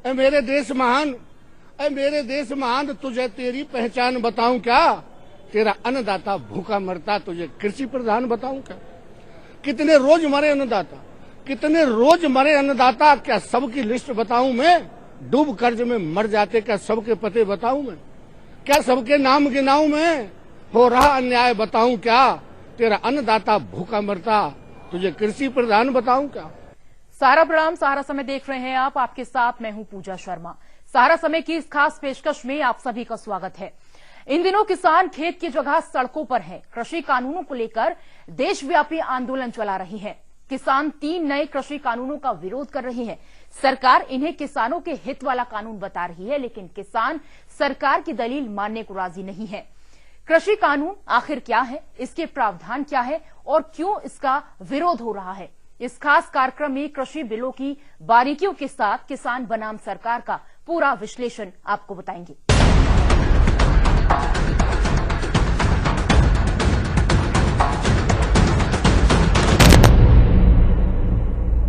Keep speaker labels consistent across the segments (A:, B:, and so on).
A: ऐ मेरे देश महान, ऐ मेरे देश महान, तुझे तेरी पहचान बताऊं क्या? तेरा अन्नदाता भूखा मरता, तुझे कृषि प्रधान बताऊं क्या? कितने रोज मरे अन्नदाता, कितने रोज मरे अन्नदाता, क्या सबकी लिस्ट बताऊं मैं? डूब कर्ज में मर जाते, क्या सबके पते बताऊं मैं? क्या सबके नाम गिनाऊं मैं? हो रहा अन्याय बताऊं क्या? तेरा अन्नदाता भूखा मरता, तुझे कृषि प्रधान बताऊं क्या?
B: सारा प्रणाम, सारा समय देख रहे हैं आप, आपके साथ मैं हूं पूजा शर्मा। सारा समय की इस खास पेशकश में आप सभी का स्वागत है। इन दिनों किसान खेत की जगह सड़कों पर हैं। कृषि कानूनों को लेकर देशव्यापी आंदोलन चला रही है। किसान 3 नए कृषि कानूनों का विरोध कर रहे हैं। सरकार इन्हें किसानों के हित वाला कानून बता रही है, लेकिन किसान सरकार की दलील मानने को राजी नहीं है। कृषि कानून आखिर क्या है, इसके प्रावधान क्या है और क्यों इसका विरोध हो रहा है? इस खास कार्यक्रम में कृषि बिलों की बारीकियों के साथ किसान बनाम सरकार का पूरा विश्लेषण आपको बताएंगे।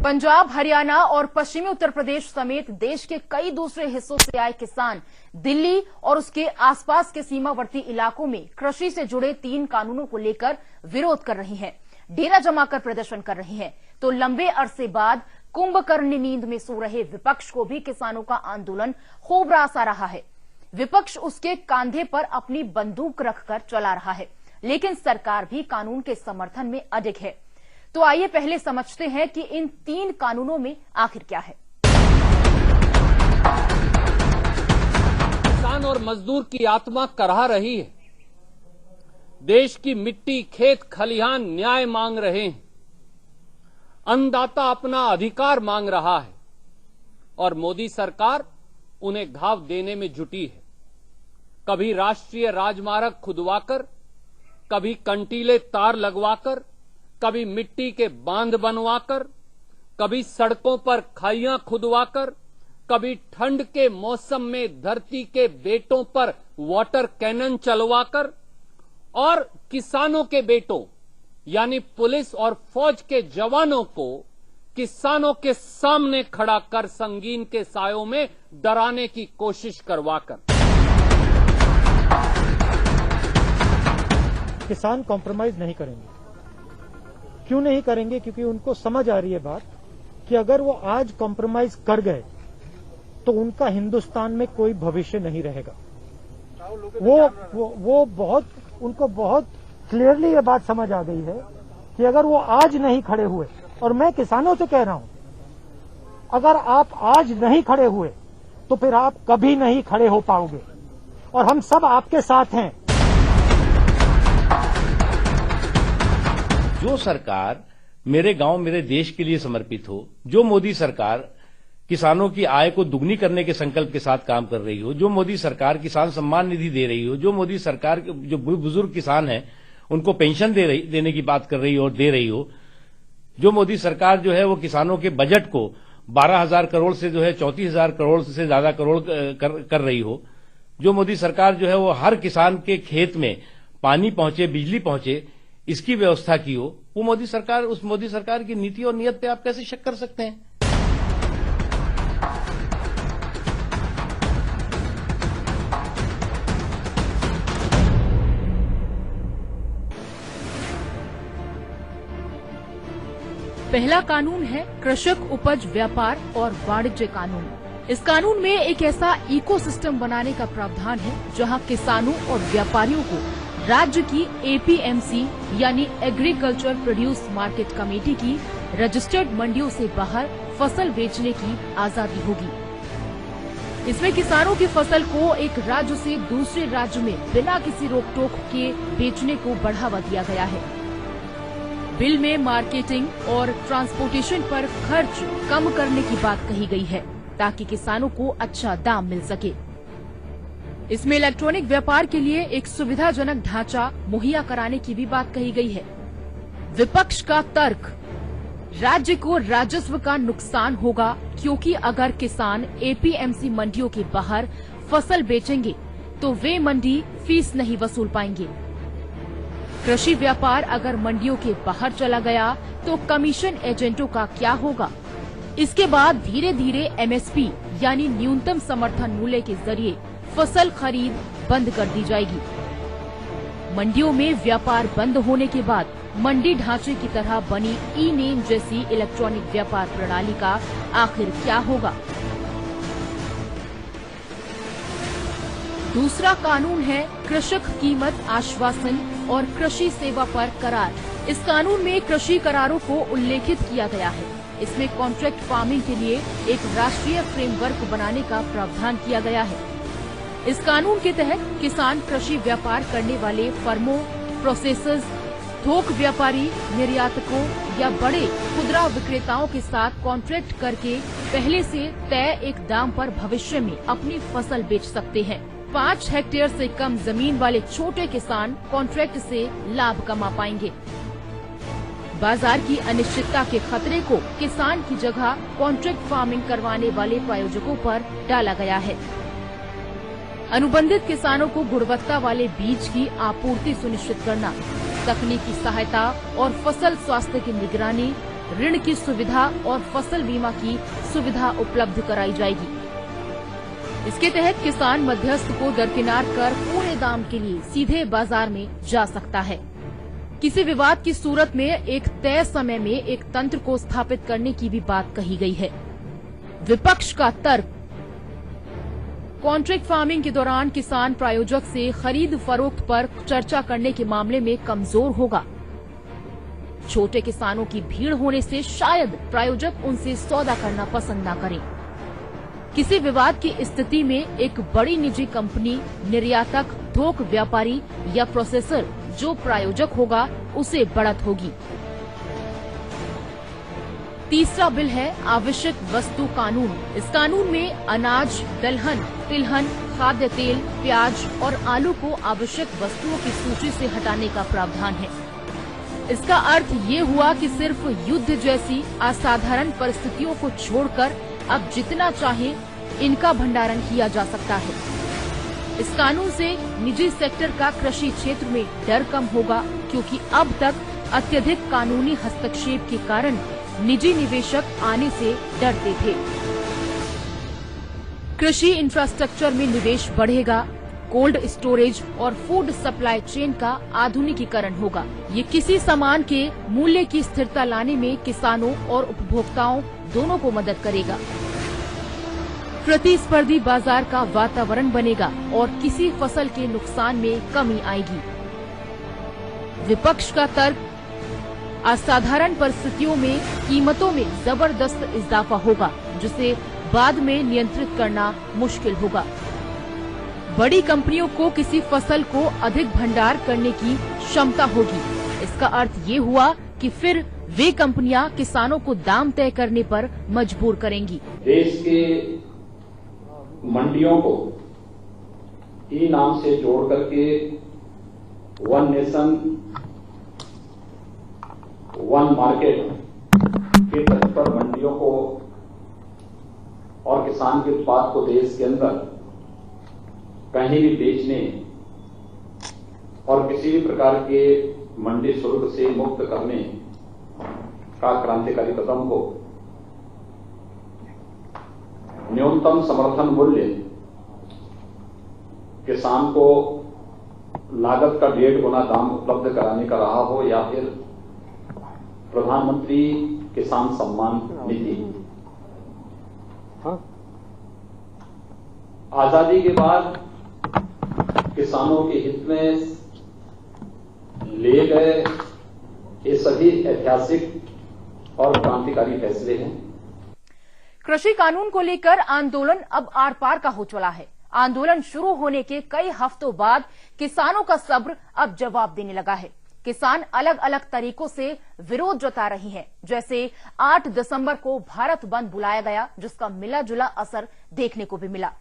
B: पंजाब, हरियाणा और पश्चिमी उत्तर प्रदेश समेत देश के कई दूसरे हिस्सों से आए किसान दिल्ली और उसके आसपास के सीमावर्ती इलाकों में कृषि से जुड़े 3 कानूनों को लेकर विरोध कर रहे हैं, डेरा जमाकर प्रदर्शन कर रहे हैं। तो लंबे अरसे बाद कुंभकर्ण नींद में सो रहे विपक्ष को भी किसानों का आंदोलन खूब रास आ रहा है। विपक्ष उसके कांधे पर अपनी बंदूक रखकर चला रहा है, लेकिन सरकार भी कानून के समर्थन में अडिग है। तो आइए पहले समझते हैं कि इन 3 कानूनों में आखिर क्या है।
C: किसान और मजदूर की आत्मा कराह रही है। देश की मिट्टी, खेत, खलिहान न्याय मांग रहे हैं। अन्नदाता अपना अधिकार मांग रहा है और मोदी सरकार उन्हें घाव देने में जुटी है। कभी राष्ट्रीय राजमार्ग खुदवाकर, कभी कंटीले तार लगवाकर, कभी मिट्टी के बांध बनवाकर, कभी सड़कों पर खाइयां खुदवाकर, कभी ठंड के मौसम में धरती के बेटों पर वाटर कैनन चलवाकर और किसानों के बेटों यानी पुलिस और फौज के जवानों को किसानों के सामने खड़ा कर संगीन के सायों में डराने की कोशिश करवाकर।
D: किसान कॉम्प्रोमाइज नहीं करेंगे। क्यों नहीं करेंगे? क्योंकि उनको समझ आ रही है बात कि अगर वो आज कॉम्प्रोमाइज कर गए तो उनका हिंदुस्तान में कोई भविष्य नहीं रहेगा। उनको बहुत क्लियरली ये बात समझ आ गई है कि अगर वो आज नहीं खड़े हुए, और मैं किसानों से कह रहा हूं, अगर आप आज नहीं खड़े हुए तो फिर आप कभी नहीं खड़े हो पाओगे, और हम सब आपके साथ हैं।
E: जो सरकार मेरे गांव मेरे देश के लिए समर्पित हो, जो मोदी सरकार किसानों की आय को दुगनी करने के संकल्प के साथ काम कर रही हो, जो मोदी सरकार किसान सम्मान निधि दे रही हो, जो मोदी सरकार जो बुजुर्ग किसान हैं उनको पेंशन देने की बात कर रही हो और दे रही हो, जो मोदी सरकार जो है वो किसानों के बजट को 12,000 करोड़ से जो है 34,000 करोड़ से ज्यादा करोड़ कर रही हो, जो मोदी सरकार जो है वो हर किसान के खेत में पानी पहुंचे, बिजली पहुंचे, इसकी व्यवस्था की हो, वो मोदी सरकार, उस मोदी सरकार की नीति और नियत पे आप कैसे शक कर सकते हैं?
B: पहला कानून है कृषक उपज व्यापार और वाणिज्य कानून। इस कानून में एक ऐसा इकोसिस्टम बनाने का प्रावधान है जहां किसानों और व्यापारियों को राज्य की एपीएमसी यानी एग्रीकल्चर प्रोड्यूस मार्केट कमेटी की रजिस्टर्ड मंडियों से बाहर फसल बेचने की आजादी होगी। इसमें किसानों की फसल को एक राज्य से दूसरे राज्य में बिना किसी रोक टोक के बेचने को बढ़ावा दिया गया है। बिल में मार्केटिंग और ट्रांसपोर्टेशन पर खर्च कम करने की बात कही गई है ताकि किसानों को अच्छा दाम मिल सके। इसमें इलेक्ट्रॉनिक व्यापार के लिए एक सुविधाजनक ढांचा मुहैया कराने की भी बात कही गई है। विपक्ष का तर्क, राज्य को राजस्व का नुकसान होगा क्योंकि अगर किसान एपीएमसी मंडियों के बाहर फसल बेचेंगे तो वे मंडी फीस नहीं वसूल पाएंगे। कृषि व्यापार अगर मंडियों के बाहर चला गया तो कमीशन एजेंटों का क्या होगा? इसके बाद धीरे धीरे एमएसपी यानी न्यूनतम समर्थन मूल्य के जरिए फसल खरीद बंद कर दी जाएगी। मंडियों में व्यापार बंद होने के बाद मंडी ढांचे की तरह बनी ई नेम जैसी इलेक्ट्रॉनिक व्यापार प्रणाली का आखिर क्या होगा? दूसरा कानून है कृषक कीमत आश्वासन और कृषि सेवा पर करार। इस कानून में कृषि करारों को उल्लेखित किया गया है। इसमें कॉन्ट्रैक्ट फार्मिंग के लिए एक राष्ट्रीय फ्रेमवर्क बनाने का प्रावधान किया गया है। इस कानून के तहत किसान कृषि व्यापार करने वाले फर्मों, प्रोसेसर्स, थोक व्यापारी, निर्यातकों या बड़े खुदरा विक्रेताओं के साथ कॉन्ट्रैक्ट करके पहले से तय एक दाम पर भविष्य में अपनी फसल बेच सकते हैं। 5 हेक्टेयर से कम जमीन वाले छोटे किसान कॉन्ट्रैक्ट से लाभ कमा पाएंगे। बाजार की अनिश्चितता के खतरे को किसान की जगह कॉन्ट्रैक्ट फार्मिंग करवाने वाले प्रायोजकों पर डाला गया है। अनुबंधित किसानों को गुणवत्ता वाले बीज की आपूर्ति सुनिश्चित करना, तकनीकी सहायता और फसल स्वास्थ्य की निगरानी, ऋण की सुविधा और फसल बीमा की सुविधा उपलब्ध कराई जाएगी। इसके तहत किसान मध्यस्थ को दरकिनार कर पूरे दाम के लिए सीधे बाजार में जा सकता है। किसी विवाद की सूरत में एक तय समय में एक तंत्र को स्थापित करने की भी बात कही गई है। विपक्ष का तर्क, कॉन्ट्रैक्ट फार्मिंग के दौरान किसान प्रायोजक से खरीद फरोख्त पर चर्चा करने के मामले में कमजोर होगा। छोटे किसानों की भीड़ होने से शायद प्रायोजक उनसे सौदा करना पसंद न करें। किसी विवाद की स्थिति में एक बड़ी निजी कंपनी, निर्यातक, थोक व्यापारी या प्रोसेसर जो प्रायोजक होगा उसे बढ़त होगी। तीसरा बिल है आवश्यक वस्तु कानून। इस कानून में अनाज, दलहन, तिलहन, खाद्य तेल, प्याज और आलू को आवश्यक वस्तुओं की सूची से हटाने का प्रावधान है। इसका अर्थ ये हुआ कि सिर्फ युद्ध जैसी असाधारण परिस्थितियों को छोड़कर अब जितना चाहे इनका भंडारण किया जा सकता है। इस कानून से निजी सेक्टर का कृषि क्षेत्र में डर कम होगा, क्योंकि अब तक अत्यधिक कानूनी हस्तक्षेप के कारण निजी निवेशक आने से डरते थे। कृषि इंफ्रास्ट्रक्चर में निवेश बढ़ेगा, कोल्ड स्टोरेज और फूड सप्लाई चेन का आधुनिकीकरण होगा। ये किसी सामान के मूल्य की स्थिरता लाने में किसानों और उपभोक्ताओं दोनों को मदद करेगा। प्रतिस्पर्धी बाजार का वातावरण बनेगा और किसी फसल के नुकसान में कमी आएगी। विपक्ष का तर्क, असाधारण परिस्थितियों में कीमतों में जबरदस्त इजाफा होगा, जिसे बाद में नियंत्रित करना मुश्किल होगा। बड़ी कंपनियों को किसी फसल को अधिक भंडार करने की क्षमता होगी। इसका अर्थ ये हुआ कि फिर वे कंपनियां किसानों को दाम तय करने पर मजबूर करेंगी।
F: देश के मंडियों को ई नाम से जोड़ करके वन नेशन वन मार्केट के तर्ज पर मंडियों को और किसान के उत्पाद को देश के अंदर कहीं भी बेचने और किसी भी प्रकार के मंडी शुल्क से मुक्त करने का क्रांतिकारी कदम हो। न्यूनतम समर्थन मूल्य किसान को लागत का 1.5 गुना दाम उपलब्ध कराने का रहा हो, या फिर प्रधानमंत्री किसान सम्मान निधि। आजादी के बाद किसानों के हित में लिए गए ये सभी ऐतिहासिक और क्रांतिकारी फैसले हैं।
B: कृषि कानून को लेकर आंदोलन अब आर पार का हो चला है। आंदोलन शुरू होने के कई हफ्तों बाद किसानों का सब्र अब जवाब देने लगा है। किसान अलग अलग तरीकों से विरोध जता रही हैं। जैसे 8 दिसंबर को भारत बंद बुलाया गया, जिसका मिला जुला असर देखने को भी मिला।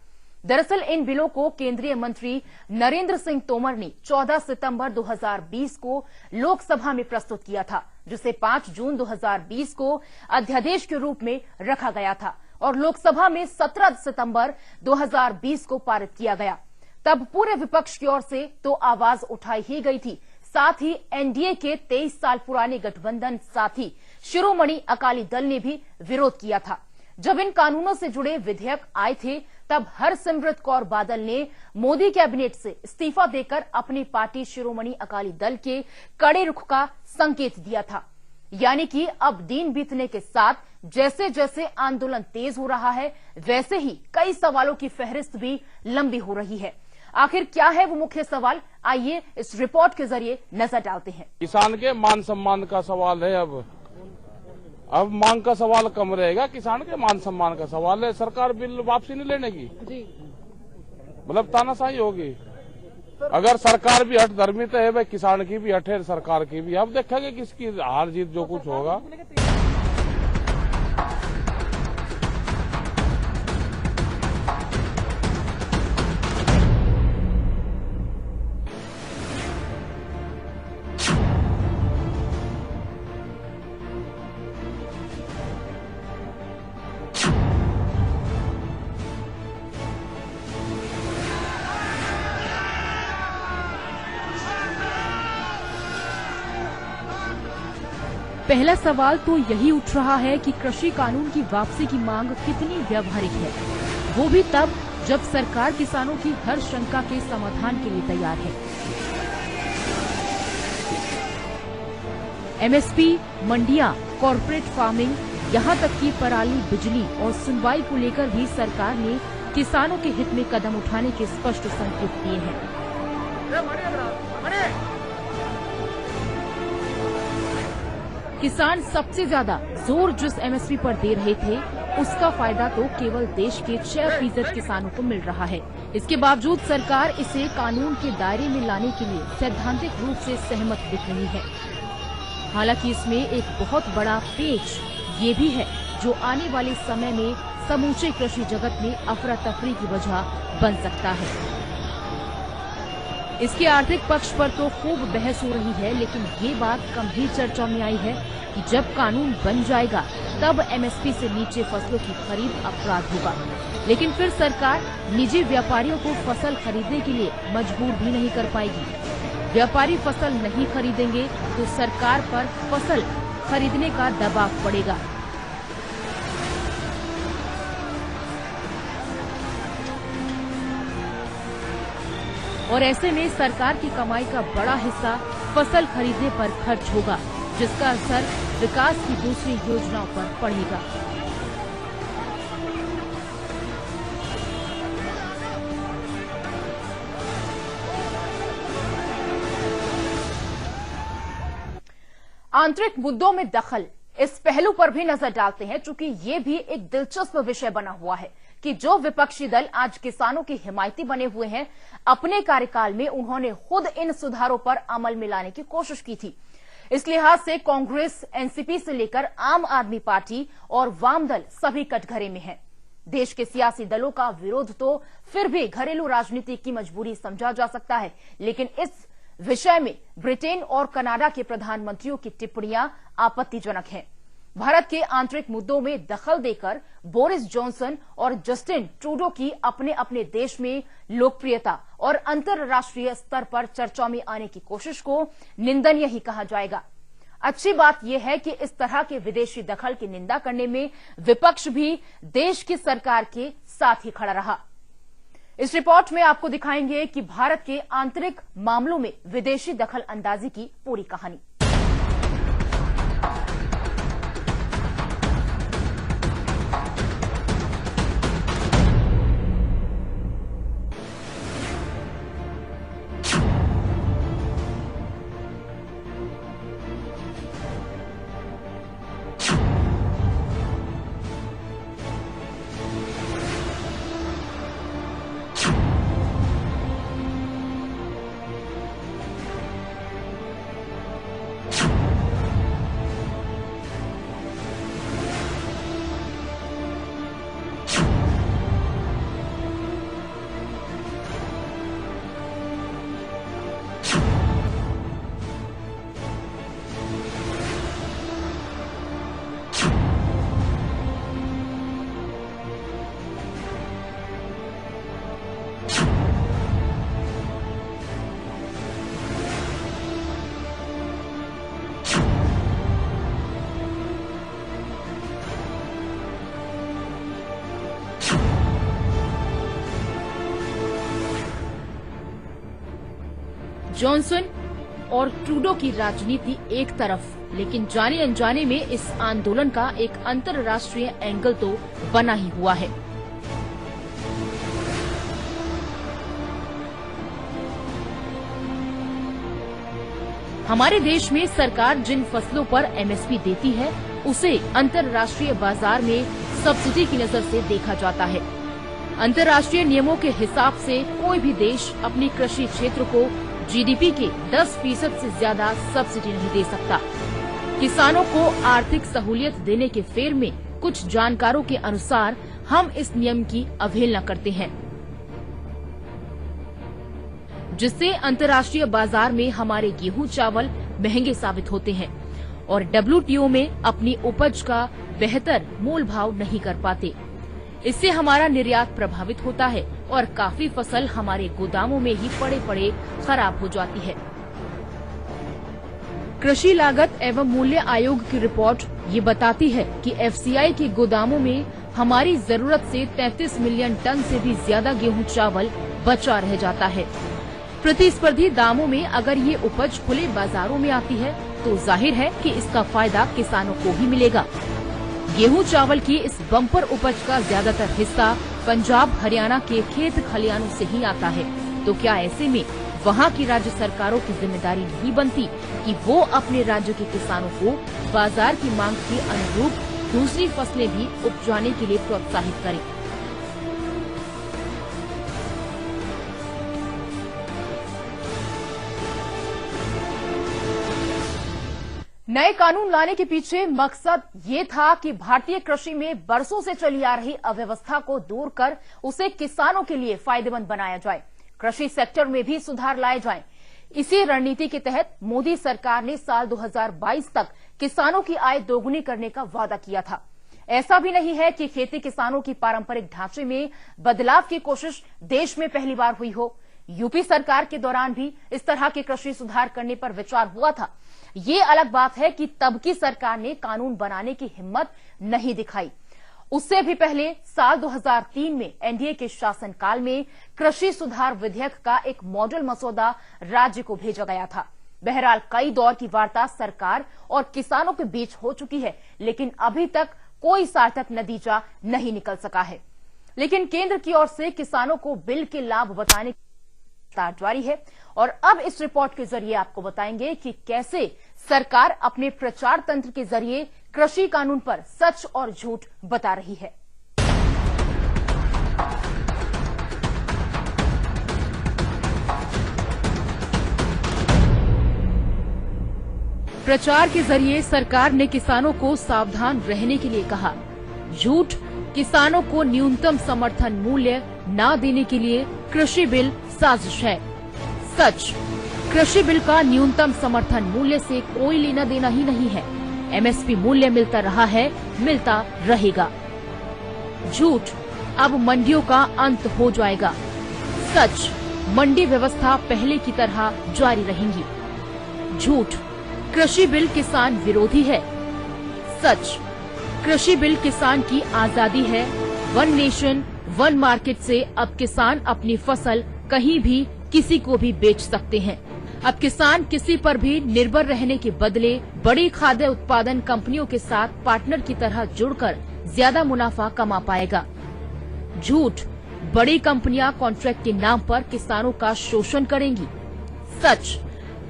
B: दरअसल इन बिलों को केंद्रीय मंत्री नरेंद्र सिंह तोमर ने 14 सितंबर 2020 को लोकसभा में प्रस्तुत किया था, जिसे 5 जून 2020 को अध्यादेश के रूप में रखा गया था और लोकसभा में 17 सितंबर 2020 को पारित किया गया। तब पूरे विपक्ष की ओर से तो आवाज उठाई ही गई थी, साथ ही एनडीए के 23 साल पुराने गठबंधन साथी शिरोमणि अकाली दल ने भी विरोध किया था। जब इन कानूनों से जुड़े विधेयक आए थे तब हरसिमरत कौर बादल ने मोदी कैबिनेट से इस्तीफा देकर अपनी पार्टी शिरोमणि अकाली दल के कड़े रुख का संकेत दिया था। यानी कि अब दिन बीतने के साथ जैसे जैसे आंदोलन तेज हो रहा है वैसे ही कई सवालों की फहरिस्त भी लंबी हो रही है। आखिर क्या है वो मुख्य सवाल, आइए इस रिपोर्ट के जरिए नजर डालते हैं।
G: किसान के मान सम्मान का सवाल है। अब मांग का सवाल कम रहेगा, किसान के मान सम्मान का सवाल है। सरकार बिल वापसी नहीं लेने की, मतलब तानाशाही होगी। अगर सरकार भी हट धर्मी तो है भाई, किसान की भी हट है, सरकार की भी। अब देखेंगे किसकी हार जीत जो कुछ होगा।
B: पहला सवाल तो यही उठ रहा है कि कृषि कानून की वापसी की मांग कितनी व्यावहारिक है, वो भी तब जब सरकार किसानों की हर शंका के समाधान के लिए तैयार है। एमएसपी, मंडियां, कॉर्पोरेट फार्मिंग, यहां तक कि पराली, बिजली और सुनवाई को लेकर भी सरकार ने किसानों के हित में कदम उठाने के स्पष्ट संकेत दिए हैं। किसान सबसे ज्यादा जोर जिस एमएसपी पर दे रहे थे उसका फायदा तो केवल देश के 6% किसानों को मिल रहा है। इसके बावजूद सरकार इसे कानून के दायरे में लाने के लिए सैद्धांतिक रूप से सहमत दिख रही है। हालांकि इसमें एक बहुत बड़ा पेच ये भी है जो आने वाले समय में समूचे कृषि जगत में अफरा तफरी की वजह बन सकता है। इसके आर्थिक पक्ष पर तो खूब बहस हो रही है, लेकिन ये बात गंभीर चर्चा में आई है कि जब कानून बन जाएगा तब एमएसपी से नीचे फसलों की खरीद अपराध होगा। लेकिन फिर सरकार निजी व्यापारियों को फसल खरीदने के लिए मजबूर भी नहीं कर पाएगी। व्यापारी फसल नहीं खरीदेंगे तो सरकार पर फसल खरीदने का दबाव पड़ेगा। और ऐसे में सरकार की कमाई का बड़ा हिस्सा फसल खरीदने पर खर्च होगा, जिसका असर विकास की दूसरी योजनाओं पर पड़ेगा। आंतरिक मुद्दों में दखल, इस पहलू पर भी नजर डालते हैं, चूंकि ये भी एक दिलचस्प विषय बना हुआ है कि जो विपक्षी दल आज किसानों के हिमायती बने हुए हैं, अपने कार्यकाल में उन्होंने खुद इन सुधारों पर अमल में लाने की कोशिश की थी। इस लिहाज से कांग्रेस, एनसीपी से लेकर आम आदमी पार्टी और वाम दल सभी कटघरे में हैं। देश के सियासी दलों का विरोध तो फिर भी घरेलू राजनीति की मजबूरी समझा जा सकता है, लेकिन इस विषय में ब्रिटेन और कनाडा के प्रधानमंत्रियों की टिप्पणियां आपत्तिजनक हैं। भारत के आंतरिक मुद्दों में दखल देकर बोरिस जॉनसन और जस्टिन ट्रूडो की अपने अपने देश में लोकप्रियता और अंतर्राष्ट्रीय स्तर पर चर्चा में आने की कोशिश को निंदनीय ही कहा जाएगा। अच्छी बात यह है कि इस तरह के विदेशी दखल की निंदा करने में विपक्ष भी देश की सरकार के साथ ही खड़ा रहा। इस रिपोर्ट में आपको दिखाएंगे कि भारत के आंतरिक मामलों में विदेशी दखल अंदाजी की पूरी कहानी। जॉनसन और ट्रूडो की राजनीति एक तरफ, लेकिन जाने अनजाने में इस आंदोलन का एक अंतर्राष्ट्रीय एंगल तो बना ही हुआ है। हमारे देश में सरकार जिन फसलों पर एमएसपी देती है उसे अंतर्राष्ट्रीय बाजार में सब्सिडी की नजर से देखा जाता है। अंतर्राष्ट्रीय नियमों के हिसाब से कोई भी देश अपनी कृषि क्षेत्र को जीडीपी के 10% से ज्यादा सब्सिडी नहीं दे सकता। किसानों को आर्थिक सहूलियत देने के फेर में कुछ जानकारों के अनुसार हम इस नियम की अवहेलना करते हैं, जिससे अंतर्राष्ट्रीय बाजार में हमारे गेहूं चावल महंगे साबित होते हैं और डब्ल्यूटीओ में अपनी उपज का बेहतर मोल भाव नहीं कर पाते। इससे हमारा निर्यात प्रभावित होता है और काफी फसल हमारे गोदामों में ही पड़े पड़े खराब हो जाती है। कृषि लागत एवं मूल्य आयोग की रिपोर्ट ये बताती है कि एफसीआई के गोदामों में हमारी जरूरत से 33 मिलियन टन से भी ज्यादा गेहूं चावल बचा रह जाता है। प्रतिस्पर्धी दामों में अगर ये उपज खुले बाजारों में आती है तो जाहिर है कि इसका फायदा किसानों को ही मिलेगा। गेहूं चावल की इस बम्पर उपज का ज्यादातर हिस्सा पंजाब हरियाणा के खेत खलिहानों से ही आता है, तो क्या ऐसे में वहां की राज्य सरकारों की जिम्मेदारी नहीं बनती कि वो अपने राज्य के किसानों को बाजार की मांग के अनुरूप दूसरी फसलें भी उपजाने के लिए प्रोत्साहित करें? नए कानून लाने के पीछे मकसद ये था कि भारतीय कृषि में बरसों से चली आ रही अव्यवस्था को दूर कर उसे किसानों के लिए फायदेमंद बनाया जाए, कृषि सेक्टर में भी सुधार लाए जाएं। इसी रणनीति के तहत मोदी सरकार ने साल 2022 तक किसानों की आय दोगुनी करने का वादा किया था। ऐसा भी नहीं है कि खेती किसानों की पारंपरिक ढांचे में बदलाव की कोशिश देश में पहली बार हुई हो। यूपी सरकार के दौरान भी इस तरह के कृषि सुधार करने पर विचार हुआ था। ये अलग बात है कि तब की सरकार ने कानून बनाने की हिम्मत नहीं दिखाई। उससे भी पहले साल 2003 में एनडीए के शासनकाल में कृषि सुधार विधेयक का एक मॉडल मसौदा राज्य को भेजा गया था। बहरहाल कई दौर की वार्ता सरकार और किसानों के बीच हो चुकी है, लेकिन अभी तक कोई सार्थक नतीजा नहीं निकल सका है। लेकिन केंद्र की ओर से किसानों को बिल के लाभ बताने जारी है और अब इस रिपोर्ट के जरिए आपको बताएंगे कि कैसे सरकार अपने प्रचार तंत्र के जरिए कृषि कानून पर सच और झूठ बता रही है। प्रचार के जरिए सरकार ने किसानों को सावधान रहने के लिए कहा। झूठ, किसानों को न्यूनतम समर्थन मूल्य न देने के लिए कृषि बिल साजिश है। सच, कृषि बिल का न्यूनतम समर्थन मूल्य से कोई लेना देना ही नहीं है। एमएसपी मूल्य मिलता रहा है, मिलता रहेगा। झूठ, अब मंडियों का अंत हो जाएगा। सच, मंडी व्यवस्था पहले की तरह जारी रहेंगी। झूठ, कृषि बिल किसान विरोधी है। सच, कृषि बिल किसान की आजादी है। वन नेशन वन मार्केट से अब किसान अपनी फसल कहीं भी किसी को भी बेच सकते हैं। अब किसान किसी पर भी निर्भर रहने के बदले बड़ी खाद्य उत्पादन कंपनियों के साथ पार्टनर की तरह जुड़कर ज्यादा मुनाफा कमा पाएगा। झूठ, बड़ी कंपनियां कॉन्ट्रैक्ट के नाम पर किसानों का शोषण करेंगी। सच,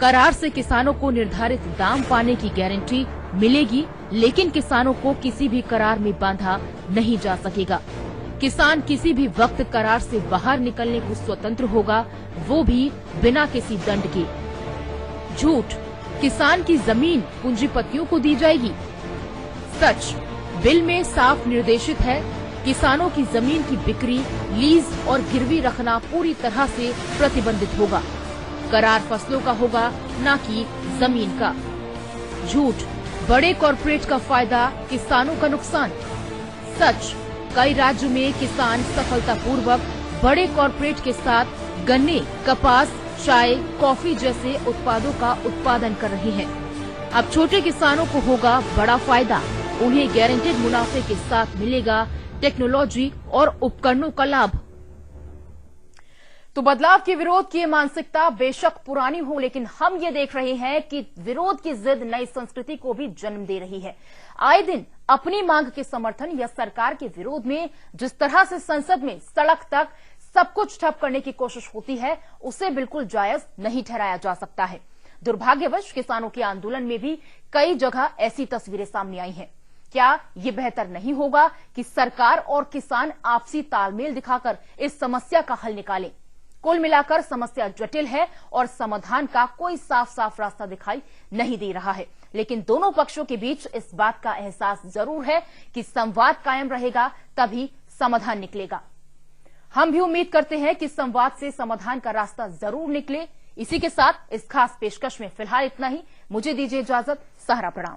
B: करार से किसानों को निर्धारित दाम पाने की गारंटी मिलेगी, लेकिन किसानों को किसी भी करार में बांधा नहीं जा सकेगा। किसान किसी भी वक्त करार से बाहर निकलने को स्वतंत्र होगा, वो भी बिना किसी दंड के। झूठ, किसान की जमीन पूंजीपतियों को दी जाएगी। सच, बिल में साफ निर्देशित है किसानों की जमीन की बिक्री, लीज और गिरवी रखना पूरी तरह से प्रतिबंधित होगा। करार फसलों का होगा, न कि जमीन का। झूठ, बड़े कॉरपोरेट का फायदा, किसानों का नुकसान। सच, कई राज्यों में किसान सफलतापूर्वक बड़े कॉरपोरेट के साथ गन्ने, कपास, चाय, कॉफी जैसे उत्पादों का उत्पादन कर रहे हैं। अब छोटे किसानों को होगा बड़ा फायदा। उन्हें गारंटेड मुनाफे के साथ मिलेगा टेक्नोलॉजी और उपकरणों का लाभ।
H: तो बदलाव के विरोध की मानसिकता बेशक पुरानी हो, लेकिन हम ये देख रहे हैं कि विरोध की जिद नई संस्कृति को भी जन्म दे रही है। आए दिन अपनी मांग के समर्थन या सरकार के विरोध में जिस तरह से संसद में सड़क तक सब कुछ ठप करने की कोशिश होती है, उसे बिल्कुल जायज नहीं ठहराया जा सकता है। दुर्भाग्यवश किसानों के आंदोलन में भी कई जगह ऐसी तस्वीरें सामने आई हैं। क्या ये बेहतर नहीं होगा कि सरकार और किसान आपसी तालमेल दिखाकर इस समस्या का हल निकालें? कुल मिलाकर समस्या जटिल है और समाधान का कोई साफ साफ रास्ता दिखाई नहीं दे रहा है, लेकिन दोनों पक्षों के बीच इस बात का एहसास जरूर है कि संवाद कायम रहेगा तभी समाधान निकलेगा। हम भी उम्मीद करते हैं कि संवाद से समाधान का रास्ता जरूर निकले। इसी के साथ इस खास पेशकश में फिलहाल इतना ही। मुझे दीजिए इजाजत। सहरा प्रणाम।